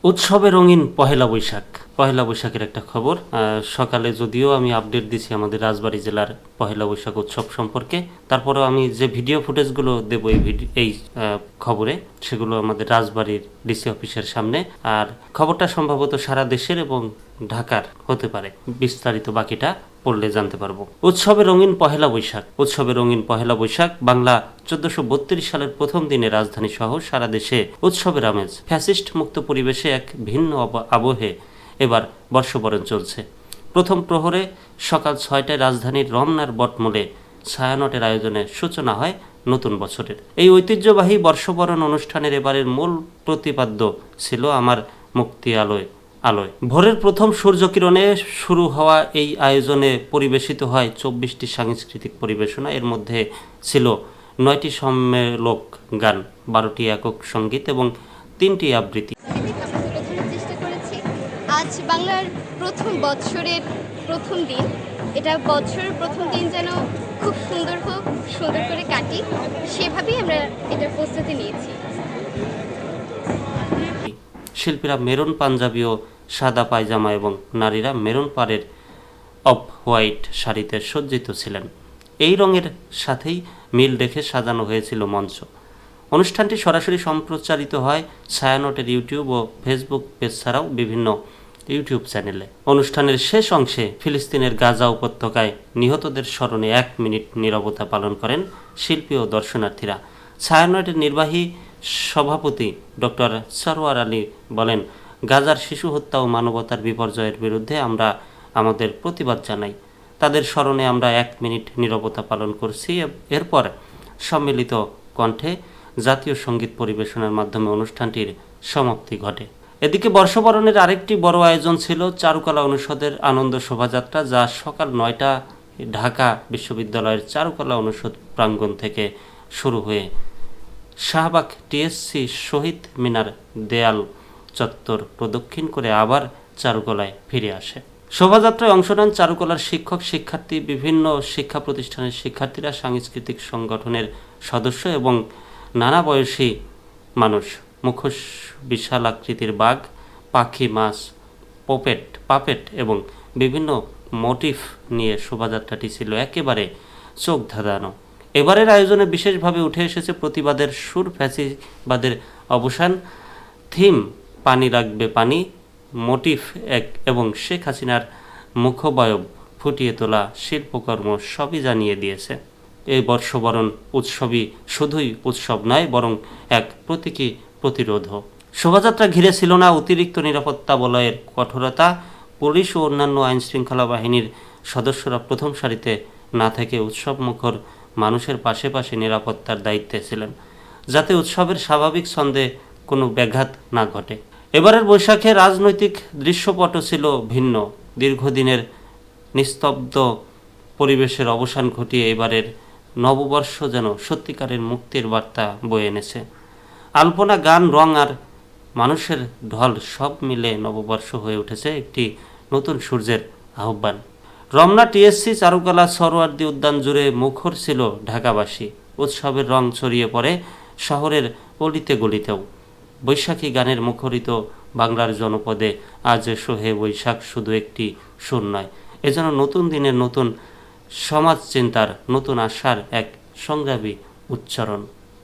উৎসবে রঙিন পহেলা বৈশাখ। পহেলা বৈশাখের একটা খবর। সকালে যদিও আমি আপডেট দিছি আমাদের রাজবাড়ী জেলার পহেলা বৈশাখ উৎসব সম্পর্কে, তারপরেও আমি যে ভিডিও ফুটেজগুলো দেব এই খবরে, সেগুলো আমাদের রাজবাড়ির ডিসি অফিসের সামনে। আর খবরটা সম্ভবত সারা দেশের এবং ঢাকার হতে পারে। বিস্তারিত বাকিটা পড়লে জানতে পারবো। উৎসবে রঙিন পহেলা বৈশাখ। উৎসবে রঙিন পহেলা বৈশাখ বাংলা 1432 সালের প্রথম দিনে রাজধানী সহ সারা দেশে উৎসবের আমেজ। ফ্যাসিস্ট মুক্ত পরিবেশে এক ভিন্ন আবহে এবার বর্ষবরণ চলছে। প্রথম প্রহরে সকাল 6টায় রাজধানীর রমনার বটমূলে ছায়ানটের আয়োজনে সূচনা হয় নতুন বছরের। এই ঐতিহ্যবাহী বর্ষবরণ অনুষ্ঠানের এবারের মূল প্রতিপাদ্য ছিল আমার মুক্তি আলোয় আলোয়। ভোরের প্রথম সূর্যকিরণে শুরু হওয়া এই আয়োজনে পরিবেশিত হয় 24টি সাংস্কৃতিক পরিবেশনা। এর মধ্যে ছিল 9টি সম্মেলক গান, 12টি একক সঙ্গীত এবং 3টি আবৃত্তি। আজ বাংলার প্রথম বৎসরের প্রথম দিন। এটা বৎসরের প্রথম দিন যেন খুব সুন্দর হোক, সুন্দর করে কাটি, সেভাবেই আমরা এটার প্রস্তুতি নিয়েছি। শিল্পীরা মেরুন পাঞ্জাবি ও সাদা পায়জামা এবং নারীরা মেরুন পাড়ের অফ হোয়াইট শাড়িতে সজ্জিত ছিলেন। এই রঙের সাথেই মিল রেখে সাজানো হয়েছিল মঞ্চ। অনুষ্ঠানটি সরাসরি সম্প্রচারিত হয় ছায়ানটের ইউটিউব ও ফেসবুক পেজ ছাড়াও বিভিন্ন ইউটিউব চ্যানেলে। অনুষ্ঠানের শেষ অংশে ফিলিস্তিনের গাজা উপত্যকায় নিহতদের স্মরণে 1 মিনিট নীরবতা পালন করেন শিল্পী ও দর্শনার্থীরা। ছায়ানটের নির্বাহী সভাপতি ডক্টর সরওয়ার আলী বলেন, গাজার শিশু হত্যা ও মানবতার বিপর্যয়ের বিরুদ্ধে আমরা আমাদের প্রতিবাদ জানাই। তাদের স্মরণে আমরা 1 মিনিট নীরবতা পালন করছি। এরপর সম্মিলিত কণ্ঠে জাতীয় সঙ্গীত পরিবেশনের মাধ্যমে অনুষ্ঠানটির সমাপ্তি ঘটে। এদিকে বর্ষবরণের আরেকটি বড় আয়োজন ছিল চারুকলা অনুষদের আনন্দ শোভাযাত্রা, যা সকাল 9টা ঢাকা বিশ্ববিদ্যালয়ের চারুকলা অনুষদ প্রাঙ্গণ থেকে শুরু হয়ে শাহবাগ টিএসসি শহীদ মিনার দেয়াল চত্বর প্রদক্ষিণ করে আবার চারুকলায় ফিরে আসে। শোভাযাত্রায় অংশ নেন চারুকলার শিক্ষক শিক্ষার্থী, বিভিন্ন শিক্ষা প্রতিষ্ঠানের শিক্ষার্থীরা, সাংস্কৃতিক সংগঠনের সদস্য এবং নানা বয়সী মানুষ। মুখোশ, বিশাল আকৃতির বাঘ, পাখি, মাছ, পাপেট এবং বিভিন্ন মোটিফ নিয়ে শোভাযাত্রাটি ছিল একেবারে চোখ ধাঁধানো। এবারের আয়োজনে বিশেষভাবে উঠে এসেছে প্রতিবাদের সুর, ফ্যাসিবাদের অবসান, থিম পানি লাগবে পানি, মোটিফ এবং শেখ হাসিনার মুখবয়ব ফুটিয়ে তোলা শিল্পকর্ম সবই জানিয়ে দিয়েছে। এই বর্ষবরণ উৎসবই শুধুই উৎসব নয়, বরং এক প্রতীকী প্রতিরোধও। শোভাযাত্রা ঘিরে ছিল না অতিরিক্ত নিরাপত্তা বলয়ের কঠোরতা। পুলিশ ও অন্যান্য আইনশৃঙ্খলা বাহিনীর সদস্যরা প্রথম সারিতে না থেকে উৎসবমুখর মানুষের পাশে পাশে নিরাপত্তার দায়িত্বে ছিলেন, যাতে উৎসবের স্বাভাবিক ছন্দে কোনো ব্যাঘাত না ঘটে। এবারের বৈশাখে রাজনৈতিক দৃশ্যপটও ছিল ভিন্ন। দীর্ঘদিনের নিস্তব্ধ পরিবেশের অবসান ঘটিয়ে এবারের নববর্ষ যেন সত্যিকারের মুক্তির বার্তা বয়ে এনেছে। আলপনা, গান, রং আর মানুষের ঢল সব মিলে নববর্ষ হয়ে উঠেছে একটি নতুন সূর্যের আহ্বান। রমনা টিএসসি চারুকলা সরোয়ার্দী উদ্যান জুড়ে মুখর ছিল ঢাকাবাসী। উৎসবের রং ছড়িয়ে পড়ে শহরের অলিতে গলিতেও। বৈশাখী গানের মুখরিত বাংলার জনপদে আজ সোহে বৈশাখ শুধু একটি সুর নয়, এজন্য নতুন দিনের নতুন সমাজ চিন্তার, নতুন আশার এক সংগ্রামী উচ্চারণ।